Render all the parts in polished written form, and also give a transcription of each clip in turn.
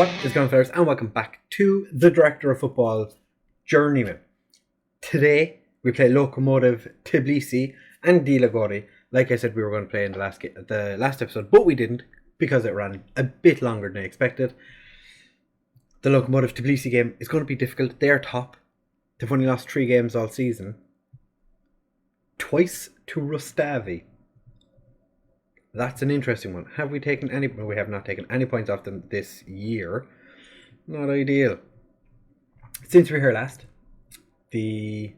What is going on, fellas, and welcome back to the Director of Football, Journeyman. Today we play Lokomotiv Tbilisi and Dilagori. Like I said, we were going to play in the last episode, but we didn't because it ran a bit longer than I expected. The Lokomotiv Tbilisi game is going to be difficult. They are top. They've only lost 3 games all season. Twice to Rustavi. That's an interesting one. Have we taken any... No, we have not taken any points off them this year. Not ideal. Since we were here last, the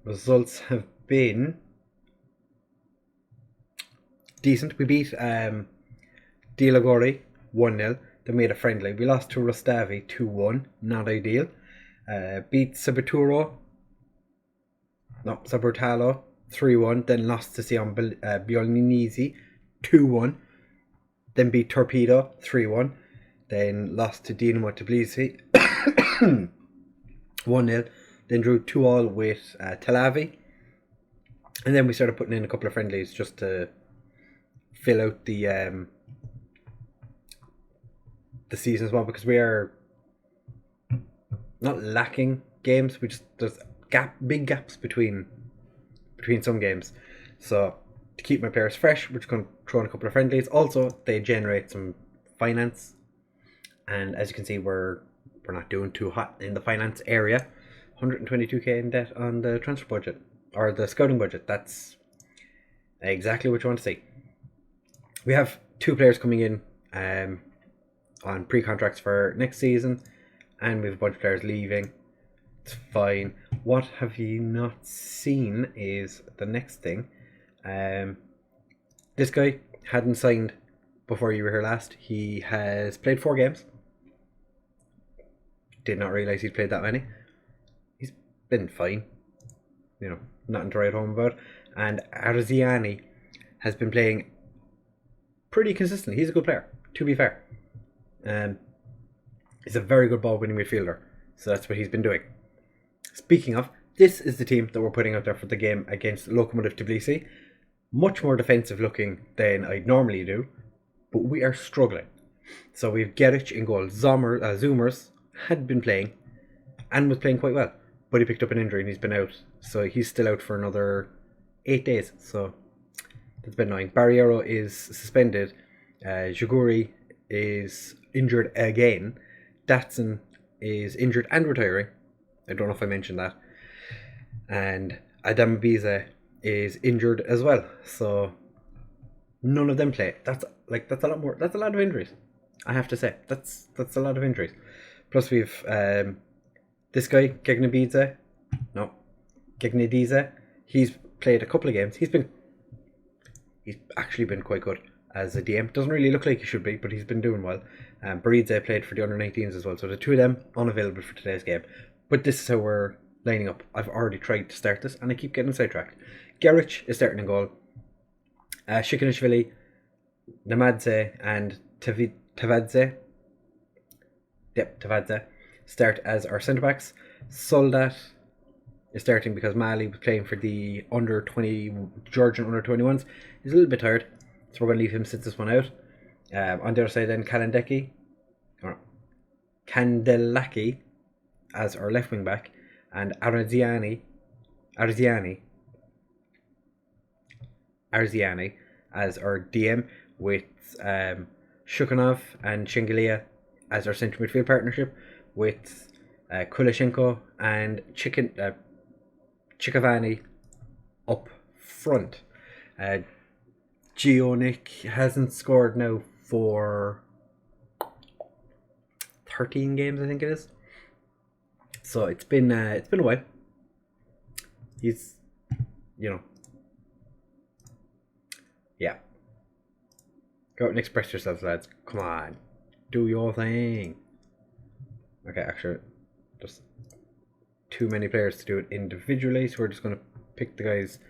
results have been decent. We beat Dilagori 1-0. Then we had a friendly. We lost to Rustavi 2-1. Not ideal. Beat Sabertalo 3-1, then lost to Sion Biolinisi 2-1, then beat Torpedo 3-1, then lost to Dinamo Tbilisi 1-0, then drew 2-2 with Tel Aviv, and then we started putting in a couple of friendlies just to fill out the season as well, because we are not lacking games, there's big gaps between some games. So to keep my players fresh, we're just going to throw in a couple of friendlies. Also, they generate some finance, and as you can see, we're not doing too hot in the finance area. 122k in debt on the transfer budget, or the scouting budget. That's exactly what you want to see. We have 2 players coming in on pre-contracts for next season, and we have a bunch of players leaving. It's fine. What have you not seen is the next thing. This guy hadn't signed before you were here last. He has played 4 games. Did not realise he'd played that many. He's been fine. Nothing to write home about. And Arziani has been playing pretty consistently. He's a good player, to be fair. He's a very good ball-winning midfielder. So that's what he's been doing. Speaking of, this is the team that we're putting out there for the game against Lokomotiv Tbilisi. Much more defensive looking than I'd normally do, but we are struggling. So we have Geric in goal. Zoomers had been playing and was playing quite well, but he picked up an injury and he's been out. So he's still out for another 8 days. So that's a bit annoying. Barriero is suspended. Juguri is injured again. Datsun is injured and retiring. I don't know if I mentioned that. And Adamabiza is injured as well. So none of them play. That's a lot more. That's a lot of injuries, I have to say. That's a lot of injuries. Plus we've this guy, Gegnadiza. He's played a couple of games. He's actually been quite good as a DM. Doesn't really look like he should be, but he's been doing well. Baridze played for the under-19s as well. So the 2 of them unavailable for today's game. But this is how we're lining up. I've already tried to start this and I keep getting sidetracked. Geric is starting in goal. Shikanishvili, Namadze and Tavadze. Tavadze start as our centre backs. Soldat is starting because Mali was playing for the Georgian under-21s. He's a little bit tired, so we're going to leave him sit this one out. On the other side then, Kandelaki as our left wing back, and Arziani as our DM, with Shukhanov and Shengelia as our centre midfield partnership, with Kulashenko and Chikavani up front. Gionik hasn't scored now for 13 games, I think it is. So it's been a while. He's, yeah. Go out and express yourselves, lads. Come on, do your thing. Okay, actually, just too many players to do it individually, so we're just going to pick the guys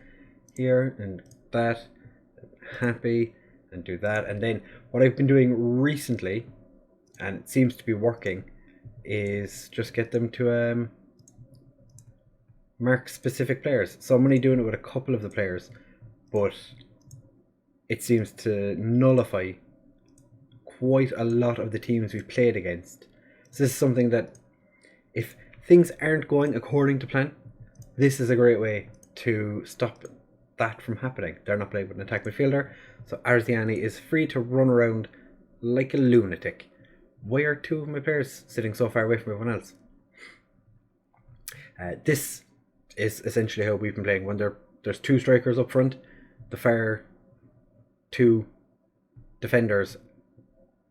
here and that. Happy, and do that. And then what I've been doing recently, and it seems to be working, is just get them to mark specific players. So I'm only doing it with a couple of the players, but it seems to nullify quite a lot of the teams we've played against. So this is something that, if things aren't going according to plan, this is a great way to stop that from happening. They're not playing with an attack midfielder, so Arziani is free to run around like a lunatic. Why are two of my players sitting so far away from everyone else? This is essentially how we've been playing. When there's two strikers up front, the far two defenders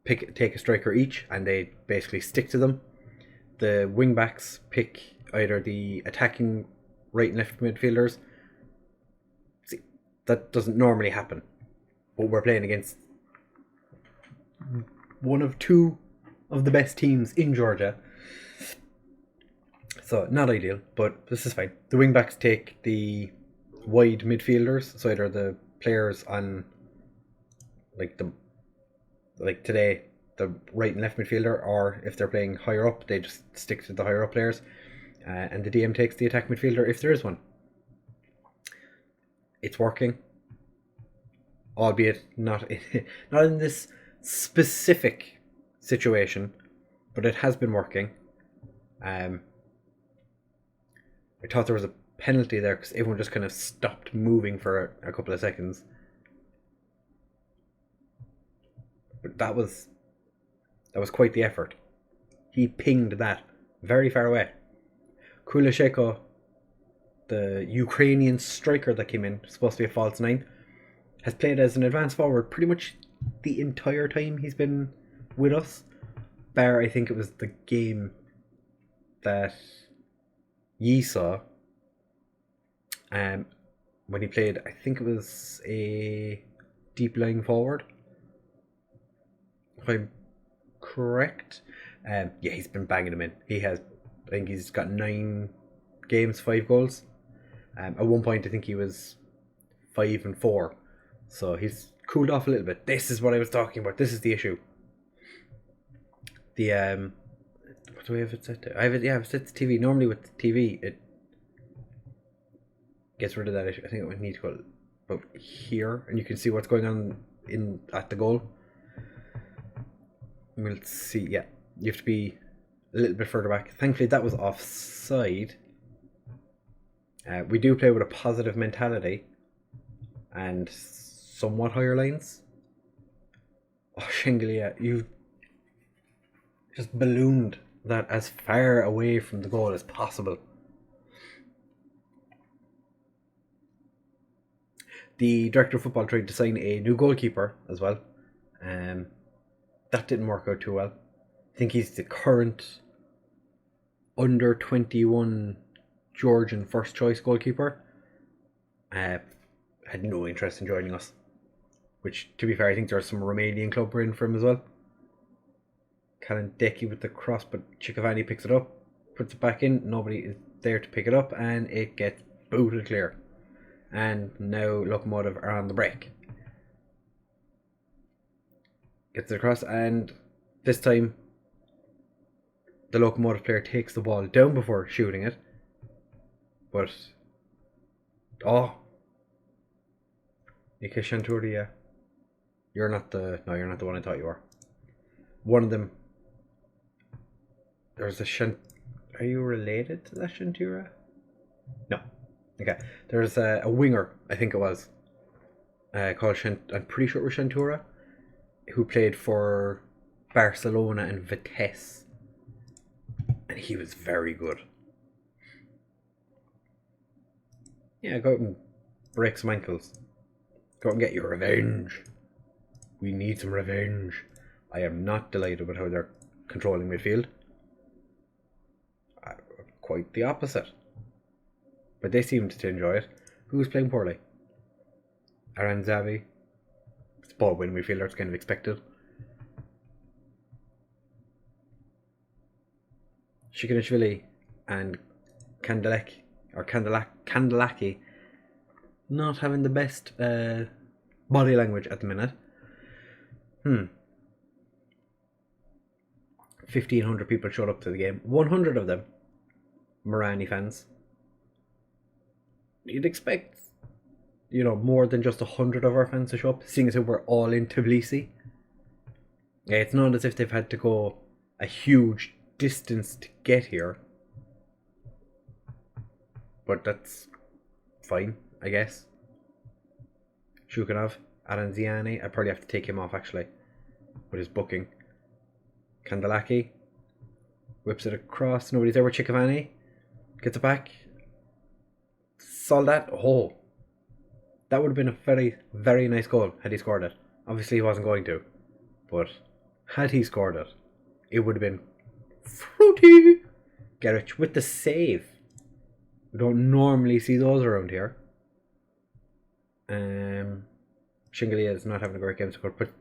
take a striker each, and they basically stick to them. The wing backs pick either the attacking right and left midfielders. See, that doesn't normally happen, but we're playing against one of two of the best teams in Georgia. So not ideal, but this is fine. The wing backs take the wide midfielders, so either the players on like today, the right and left midfielder, or if they're playing higher up, they just stick to the higher up players, and the DM takes the attack midfielder if there is one. It's working, albeit not in this specific situation, but it has been working. I thought there was a penalty there because everyone just kind of stopped moving for a couple of seconds. But that was quite the effort. He pinged that very far away. Kulisheko, the Ukrainian striker that came in, supposed to be a false nine, has played as an advanced forward pretty much the entire time he's been with us. Bar, I think it was the game that Yi saw, when he played, I think it was a deep lying forward, if I'm correct. Yeah, he's been banging them in. He has, I think he's got 9 games, 5 goals. At one point I think he was 5 and 4, so he's cooled off a little bit. This is what I was talking about. This is the issue. The what do I have it set to? I've set to TV. Normally with the TV it gets rid of that issue. I think it would need to go about here, and you can see what's going on at the goal. We'll see. Yeah, you have to be a little bit further back. Thankfully that was offside. We do play with a positive mentality and somewhat higher lines. Oh, Shingalia, you've just ballooned that as far away from the goal as possible. The director of football tried to sign a new goalkeeper as well. That didn't work out too well. I think he's the current under 21 Georgian first choice goalkeeper. Had no interest in joining us, which, to be fair, I think there's some Romanian club in for him as well. Kalandeki with the cross, but Chikavani picks it up, puts it back in. Nobody is there to pick it up, and it gets booted clear. And now Locomotive are on the break. Gets it across, and this time the Locomotive player takes the ball down before shooting it. But Nika Shanturia, you're not the one I thought you were. One of them. There's a Are you related to that Shantura? No. Okay. There's a winger, I think it was, called I'm pretty sure it was Shantura, who played for Barcelona and Vitesse, and he was very good. Yeah, go out and break some ankles. Go out and get your revenge. We need some revenge. I am not delighted with how they're controlling midfield. Quite the opposite. But they seemed to enjoy it. Who's playing poorly? Aranzavi. It's ball winning midfielder, it's kind of expected. Shikanishvili and Kandelaki not having the best body language at the minute. 1,500 people showed up to the game. 100 of them Merani fans. You'd expect, more than just 100 of our fans to show up, seeing as we're all in Tbilisi. Yeah, it's not as if they've had to go a huge distance to get here. But that's fine, I guess. Shukanov, Aranziani. I probably have to take him off actually with his booking. Kandelaki whips it across. Nobody's there with Chikavani. Gets it back. Soldat. Oh, that would have been a very, very nice goal had he scored it. Obviously, he wasn't going to, but had he scored it, it would have been fruity. Gerrich with the save. We don't normally see those around here. Shingalia is not having a great game, so we'll put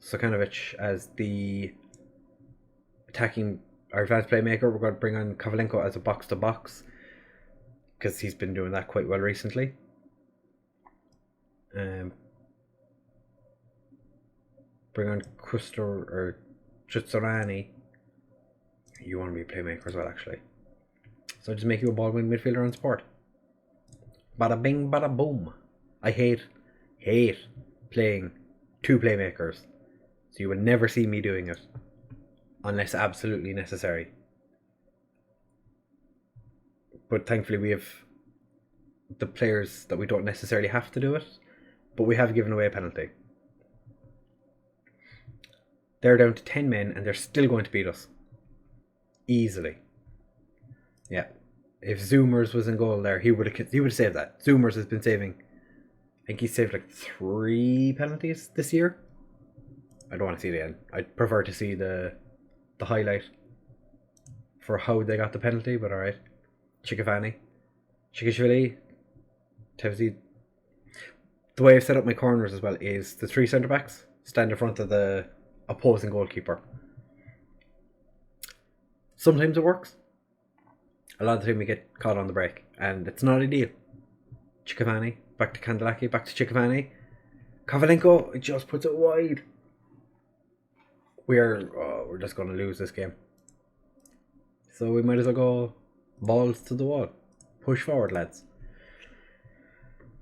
Sokanovic as the attacking our advanced playmaker. We're going to bring on Kovalenko as a box-to-box because he's been doing that quite well recently. Bring on Kustor or Jutsurani. You want to be a playmaker as well, actually. So just make you a ball-winning midfielder on sport. Bada bing, bada boom. I hate playing two playmakers. So you will never see me doing it unless absolutely necessary. But thankfully we have the players that we don't necessarily have to do it, but we have given away a penalty. They're down to 10 men and they're still going to beat us. Easily. Yeah. If Zoomers was in goal there, he would have saved that. Zoomers has been saving, I think he's saved like 3 penalties this year. I don't want to see the end. I'd prefer to see the highlight for how they got the penalty, but alright. Chikavani. Chikashvili. Tevzi. The way I've set up my corners as well is the 3 centre backs stand in front of the opposing goalkeeper. Sometimes it works. A lot of the time we get caught on the break, and it's not ideal. Chikavani, back to Kandelaki, back to Chikavani. Kovalenko, it just puts it wide. We're just going to lose this game. So we might as well go balls to the wall. Push forward, lads.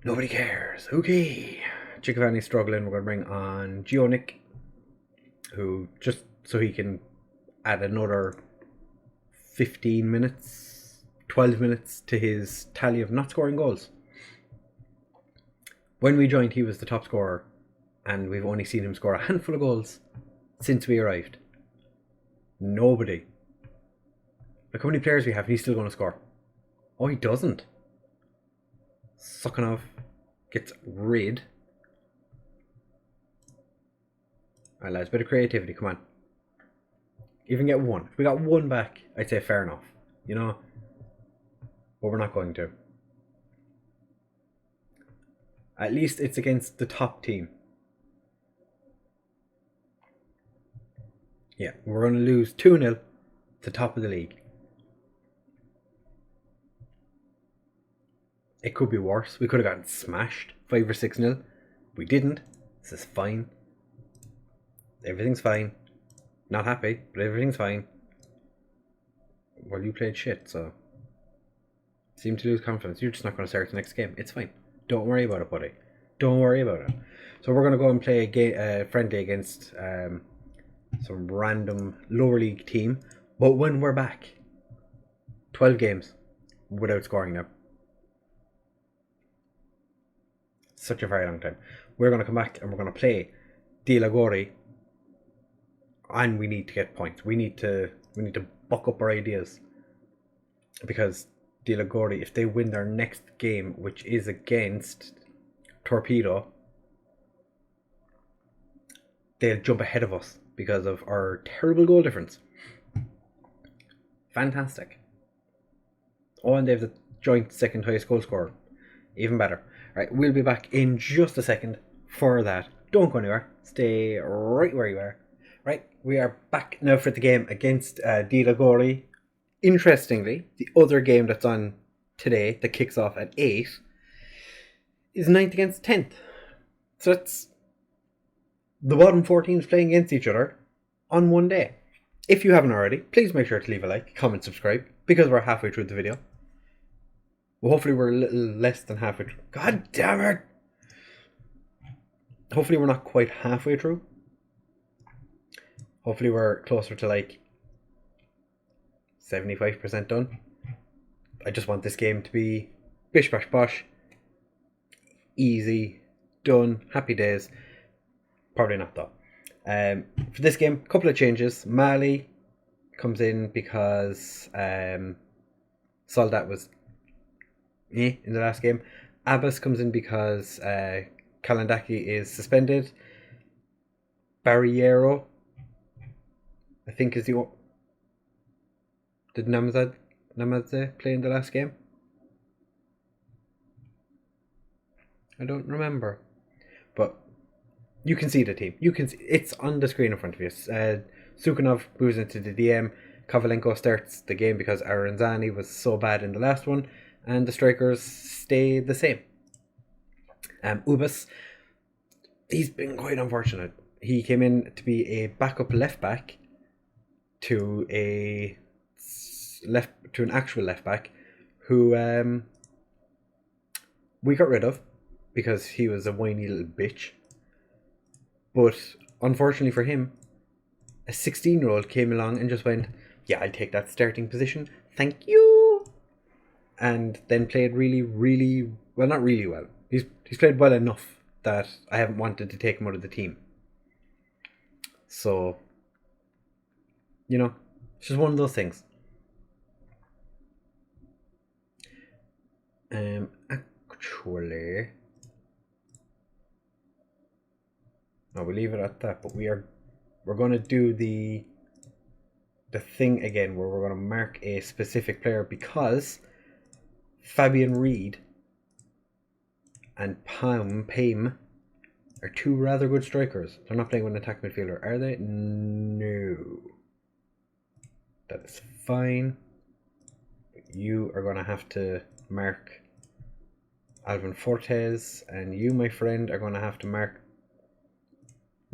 Nobody cares. Okay. Chikavani's struggling. We're going to bring on Gionic, who just so he can add another 15 minutes, 12 minutes to his tally of not scoring goals. When we joined, he was the top scorer, and we've only seen him score a handful of goals since we arrived. Nobody. Look how many players we have, and he's still going to score. Oh, he doesn't. Sukhanov gets rid. Alright, lads, bit of creativity, come on. Even get one. If we got one back, I'd say fair enough. You know? But we're not going to. At least it's against the top team. Yeah, we're going to lose 2-0 to top of the league. It could be worse. We could have gotten smashed 5 or 6-0. We didn't. This is fine. Everything's fine. Not happy, but everything's fine. Well, you played shit, so seem to lose confidence. You're just not going to start the next game. It's fine. Don't worry about it, buddy. Don't worry about it. So we're going to go and play a game, friendly against some random lower league team. But when we're back, 12 games without scoring now. Such a very long time. We're going to come back and we're going to play Dilagori, and we need to get points. We need to buck up our ideas, because Dilagori, if they win their next game, which is against Torpedo, they'll jump ahead of us because of our terrible goal difference. Fantastic. Oh, and they have the joint second highest goal scorer. Even better. Right, we'll be back in just a second for that. Don't go anywhere. Stay right where you are. Right, we are back now for the game against Dilagori. Interestingly, the other game that's on today that kicks off at 8 is 9th against 10th. So it's the bottom 4 teams playing against each other on one day. If you haven't already, please make sure to leave a like, comment, subscribe, because we're halfway through the video. Well, hopefully we're a little less than halfway through. God damn it! Hopefully we're not quite halfway through. Hopefully we're closer to like 75% done. I just want this game to be bish bash bosh, easy, done, happy days. Probably not though. For this game, a couple of changes. Mali comes in because Soldat was in the last game. Abbas comes in because Kalandaki is suspended. Barriero, I think, is the... Did Namadze play in the last game? I don't remember. But you can see the team. You can see, it's on the screen in front of you. Sukhanov moves into the DM. Kovalenko starts the game because Aranzani was so bad in the last one, and the strikers stay the same. Ubas, he's been quite unfortunate. He came in to be a backup left back to an actual left back who we got rid of because he was a whiny little bitch. But unfortunately for him, a 16-year-old came along and just went, yeah, I'll take that starting position, thank you. And then played really, really well. Not really well. He's played well enough that I haven't wanted to take him out of the team. So, you know, it's just one of those things. Actually, no, we'll leave it at that. But we're going to do the thing again where we're going to mark a specific player because Fabian Reed and Pam are two rather good strikers. They're not playing with an attack midfielder, are they? No. That is fine. But you are going to have to mark Alvin Fortes, and you, my friend, are going to have to mark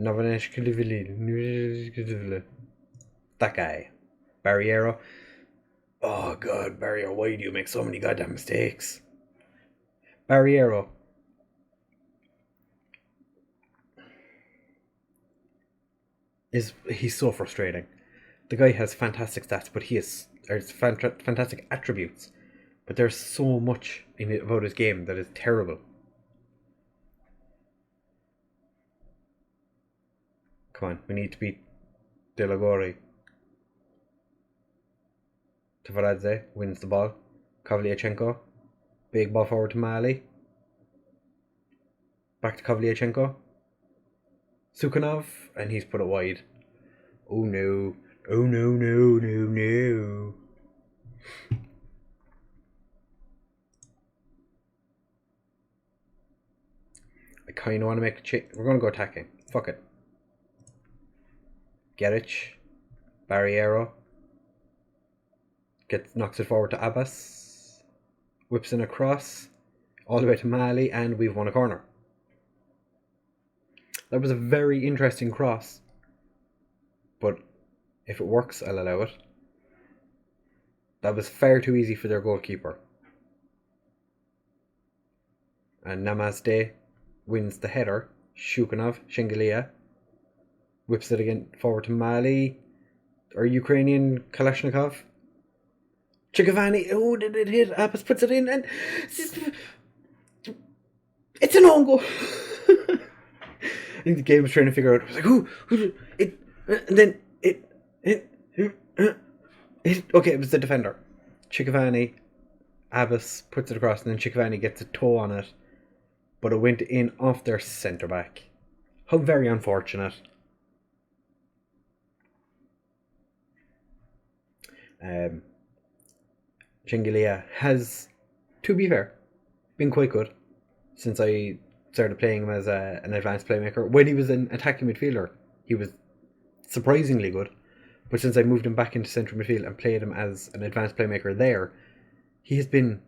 Novaneshkilivili. That guy. Barriero. Oh god, Barriero, why do you make so many goddamn mistakes? Barriero. He's so frustrating. The guy has fantastic stats, but he has fantastic attributes. But there's so much about his game that is terrible. Come on, we need to beat Delagori. Tavaradze wins the ball. Kovlyachenko. Big ball forward to Mali. Back to Kovlyachenko. Sukhanov, and he's put it wide. Oh no. Oh no, no, no, no. I kind of want to make a change. We're going to go attacking. Fuck it. Gerich. Barriero. Knocks it forward to Abbas. Whips in across. All the way to Mali, and we've won a corner. That was a very interesting cross. But if it works, I'll allow it. That was far too easy for their goalkeeper. And Namaste wins the header. Shukanov, Shengelia, whips it again forward to Mali. Or Ukrainian Kalashnikov. Chikavani, oh, did it hit? Abbas puts it in, and it's an own goal. I think the game was trying to figure out. It was like, who it, and then it. Okay, it was the defender. Chikavani, Abbas puts it across, and then Chikavani gets a toe on it, but it went in off their centre back. How very unfortunate. Shengelia has, to be fair, been quite good since I started playing him as an advanced playmaker. When he was an attacking midfielder, he was surprisingly good. But since I moved him back into central midfield and played him as an advanced playmaker there, he has been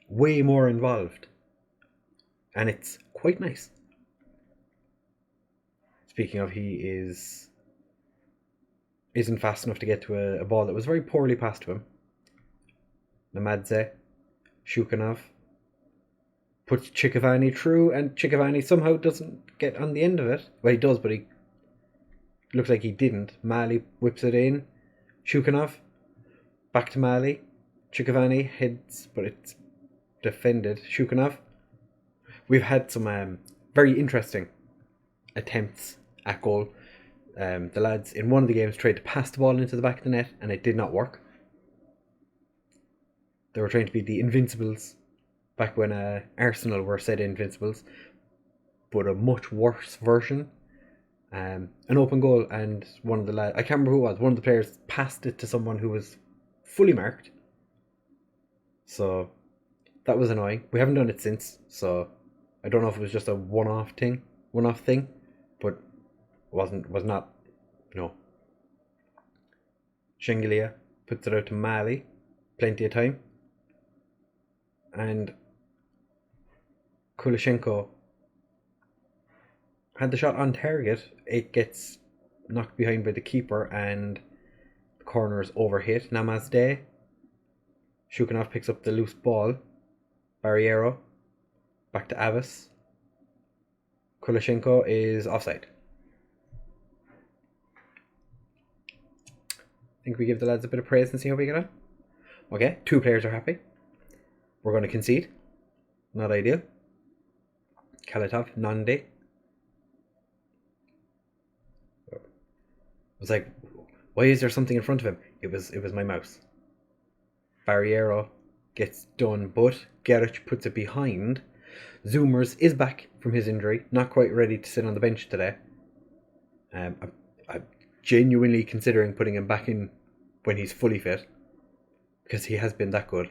way more involved. And it's quite nice. Speaking of, he isn't fast enough to get to a ball that was very poorly passed to him. Namadze, Shukanov, puts Chikavani through, and Chikavani somehow doesn't get on the end of it. Well, he does, but he Looks like he didn't. Mali whips it in. Shukanov. Back to Mali. Chikavani heads, but it's defended. Shukanov. We've had some very interesting attempts at goal. The lads in one of the games tried to pass the ball into the back of the net and it did not work. They were trying to be the Invincibles back when Arsenal were said Invincibles, but a much worse version. An open goal, and one of the lads, I can't remember who it was, one of the players passed it to someone who was fully marked. So that was annoying. We haven't done it since, so I don't know if it was just a one-off thing, but was not, no. Shengelia puts it out to Mali, plenty of time, and Kulishenko had the shot on target. It gets knocked behind by the keeper and the corner is overhit. Namaste. Shukanov picks up the loose ball. Barriero. Back to Abbas. Kulishenko is offside. I think we give the lads a bit of praise and see how we get on. Okay, 2 players are happy. We're going to concede. Not ideal. Kalatov, Nande. I was like, why is there something in front of him? It was my mouse. Barriero gets done, but Gerich puts it behind. Zoomers is back from his injury, not quite ready to sit on the bench today. I'm genuinely considering putting him back in when he's fully fit, because he has been that good.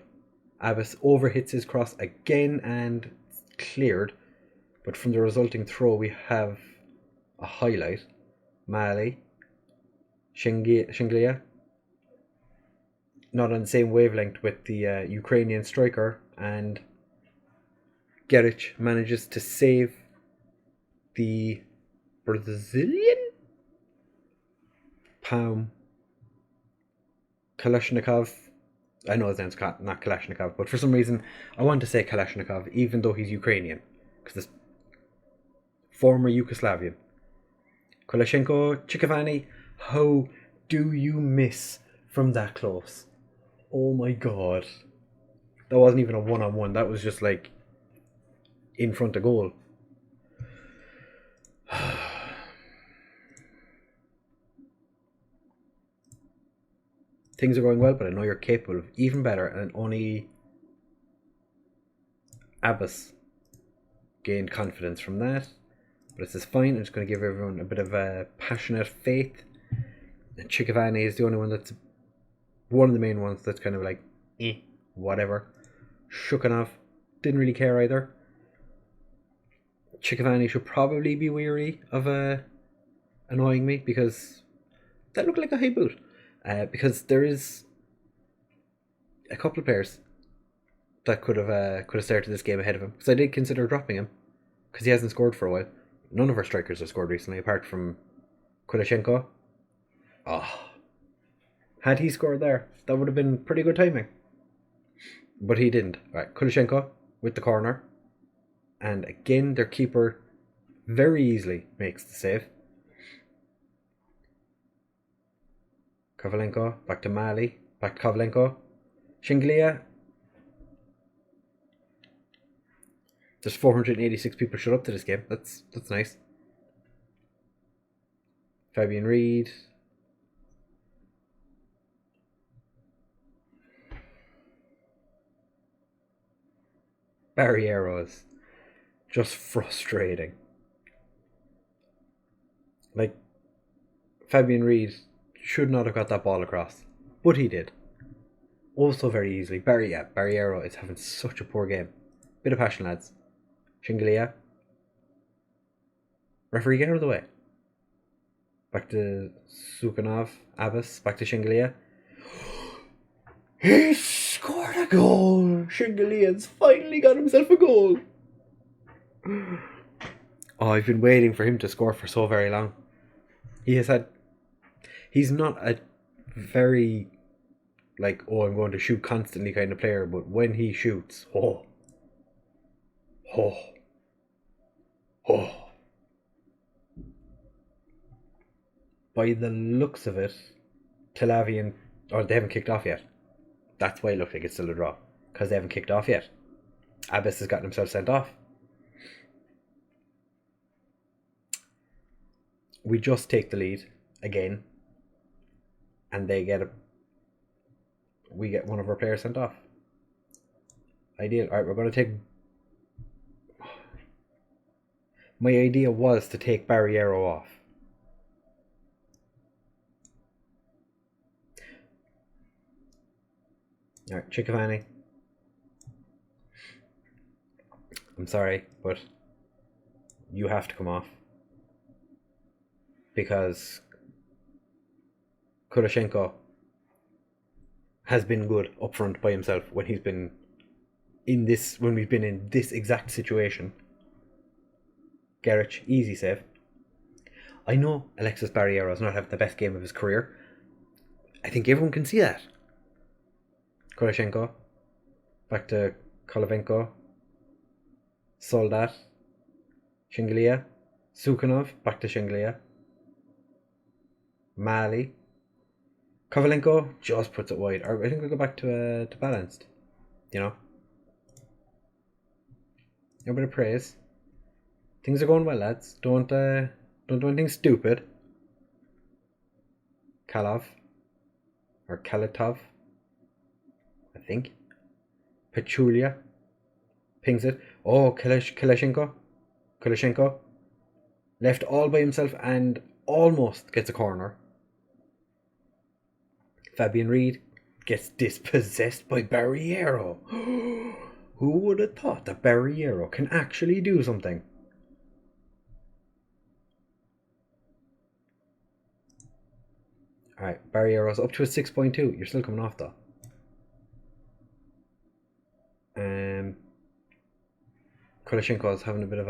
Abbas overhits his cross again and cleared, but from the resulting throw we have a highlight. Mali. Shinglia, not on the same wavelength with the Ukrainian striker, and Gerich manages to save the Brazilian Palm Kalashnikov. I know his name's not Kalashnikov, but for some reason I want to say Kalashnikov even though he's Ukrainian, because it's former Yugoslavian. Kulishenko, Chikavani. How do you miss from that close? Oh my god. That wasn't even a one-on-one. That was just like in front of goal. Things are going well, but I know you're capable of even better, and only Abbas gained confidence from that. But this is fine. I'm just going to give everyone a bit of a passionate faith. And Chikavani is the only one that's one of the main ones that's kind of like, whatever. Shukanov didn't really care either. Chikavani should probably be weary of annoying me, because that looked like a high boot. Because there is a couple of players that could have started this game ahead of him. Because I did consider dropping him, because he hasn't scored for a while. None of our strikers have scored recently, apart from Kulishenko. Had he scored there, that would have been pretty good timing. But he didn't. Right, Kulishenko with the corner. And again, their keeper very easily makes the save. Kovalenko, back to Mali, back to Kovalenko. Shinglia. There's 486 people showed up to this game. That's nice. Fabian Reed. Barriero is just frustrating. Like, Fabian Reed should not have got that ball across, but he did. Also very easily. Barriero is having such a poor game. Bit of passion, lads. Shinglia. Referee, get out of the way. Back to Sukhanov. Abbas. Back to Shinglia. He scored a goal! Shingilia's finally got himself a goal! Oh, I've been waiting for him to score for so very long. He's not a very, like, I'm going to shoot constantly kind of player, but when he shoots, oh. by the looks of it, Tilavian, or they haven't kicked off yet. That's why it looked like it's still a draw, because they haven't kicked off yet. Abbas has gotten himself sent off. We just take the lead again, and we get one of our players sent off. Ideal. Alright, we're going to take... My idea was to take Barriero off. Alright, Chickavani. I'm sorry, but you have to come off. Because Kurashenko has been good up front by himself when we've been in this exact situation. Gerich, easy save. I know Alexis Barriero is not having the best game of his career. I think everyone can see that. Kurashenko. Back to Kolovenko. Soldat. Shingalia. Sukhanov. Back to Shingalia. Mali. Kovalenko just puts it wide. I think we'll go back to balanced. You know? A bit of praise. Things are going well, lads. Don't do anything stupid. Kalov. Or Kalatov. I think. Pachulia. Pings it. Oh, Kalashchenko. Left all by himself and almost gets a corner. Fabian Reed gets dispossessed by Barriero. Who would have thought that Barriero can actually do something? Alright, Barriero's up to a 6.2. You're still coming off though. Kolashenko's having a bit of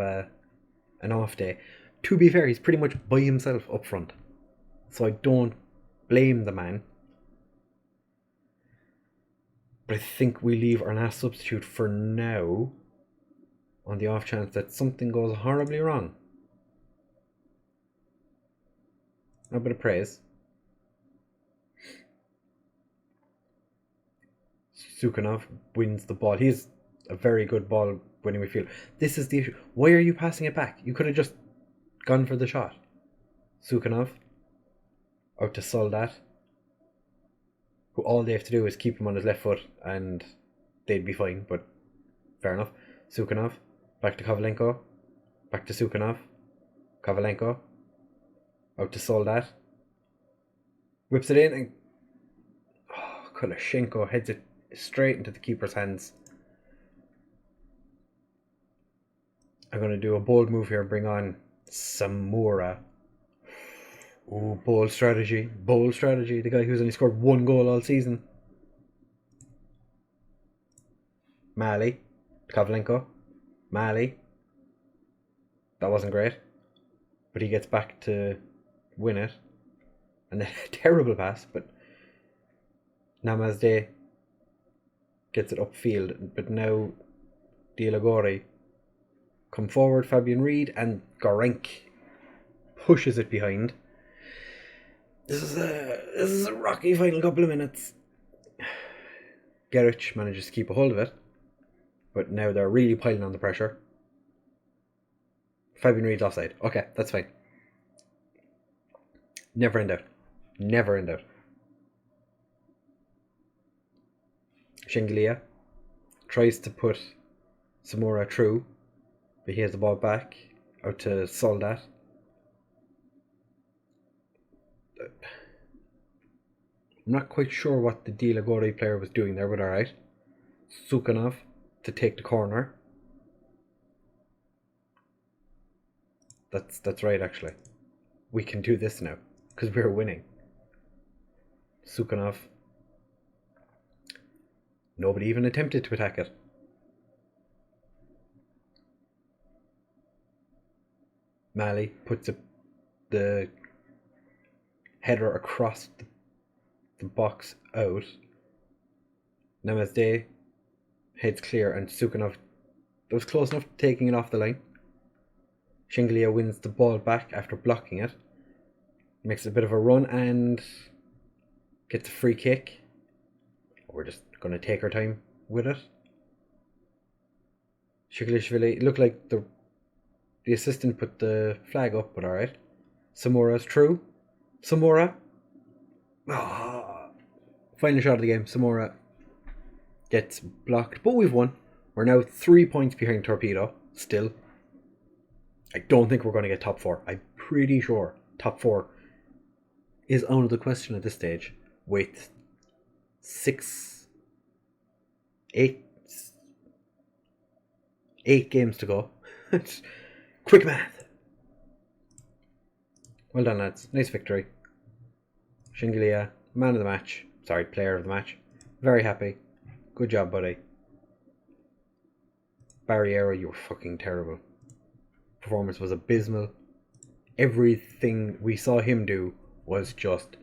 an off day. To be fair, he's pretty much by himself up front. So I don't blame the man. But I think we leave our last substitute for now on the off chance that something goes horribly wrong. A bit of praise. Sukhanov wins the ball. He's a very good ball winning midfielder. This is the issue. Why are you passing it back? You could have just gone for the shot. Sukhanov out to Soldat, who all they have to do is keep him on his left foot and they'd be fine, but fair enough. Sukhanov, back to Kovalenko, back to Sukhanov, Kovalenko, out to Soldat, whips it in and Kolashenko heads it straight into the keeper's hands. I'm going to do a bold move here and bring on Samura. Ooh, bold strategy. Bold strategy. The guy who's only scored one goal all season. Mali. Kovalenko. Mali. That wasn't great. But he gets back to win it. And then a terrible pass, but Namazde gets it upfield. But now Dialagori come forward, Fabian Reed, and Gorenk pushes it behind. This is a rocky final couple of minutes. Gerich manages to keep a hold of it, but now they're really piling on the pressure. Fabian Reed's offside. Okay, that's fine. Never in doubt. Never in doubt. Shingalia tries to put Samura through, but he has the ball back out to Soldat. I'm not quite sure what the Dialagori player was doing there, but alright. Sukhanov to take the corner. That's right, actually. We can do this now, because we're winning. Sukhanov. Nobody even attempted to attack it. Mali puts the header across the box out. Namazde heads clear and Sukhanov was close enough to taking it off the line. Shingalia wins the ball back after blocking it. makes a bit of a run and gets a free kick. We're just going to take our time with it. Shikalishvili, it looked like the assistant put the flag up, but alright. Samora's through. Samora. Final shot of the game. Samora gets blocked, but we've won. We're now 3 points behind Torpedo, still. I don't think we're going to get top 4. I'm pretty sure top 4 is out of the question at this stage with 8 games to go. Quick math. Well done, lads. Nice victory. Shingalia, man of the match. Sorry, player of the match. Very happy. Good job, buddy. Barriero, you were fucking terrible. Performance was abysmal. Everything we saw him do was just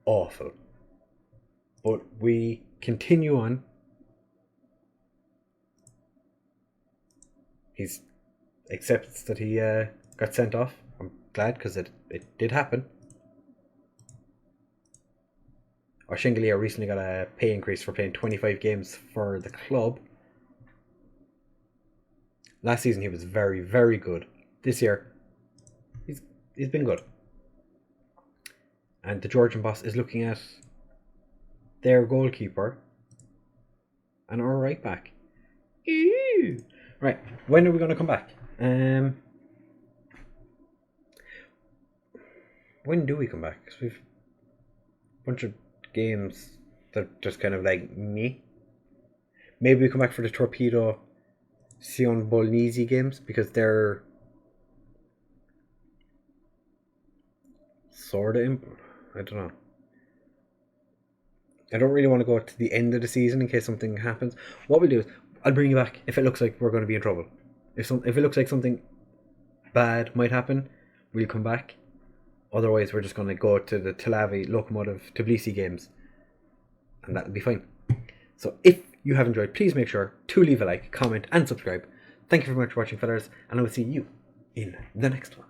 awful. But we continue on. He accepts that he got sent off. I'm glad, because it did happen. Shingalia recently got a pay increase for playing 25 games for the club. Last season he was very, very good. This year he's been good. And the Georgian boss is looking at their goalkeeper and our right back. Ew. Right, when are we going to come back? When do we come back? Because we've a bunch of games that just kind of like me. Maybe we come back for the Torpedo Sion Bolnisi games, because they're sort of I don't know. I don't really want to go to the end of the season in case something happens. What we'll do is I'll bring you back if it looks like we're going to be in trouble. If it looks like something bad might happen, we'll come back. Otherwise, we're just going to go to the Telavi Lokomotiv Tbilisi games, and that'll be fine. So if you have enjoyed, please make sure to leave a like, comment and subscribe. Thank you very much for watching, fellas, and I will see you in the next one.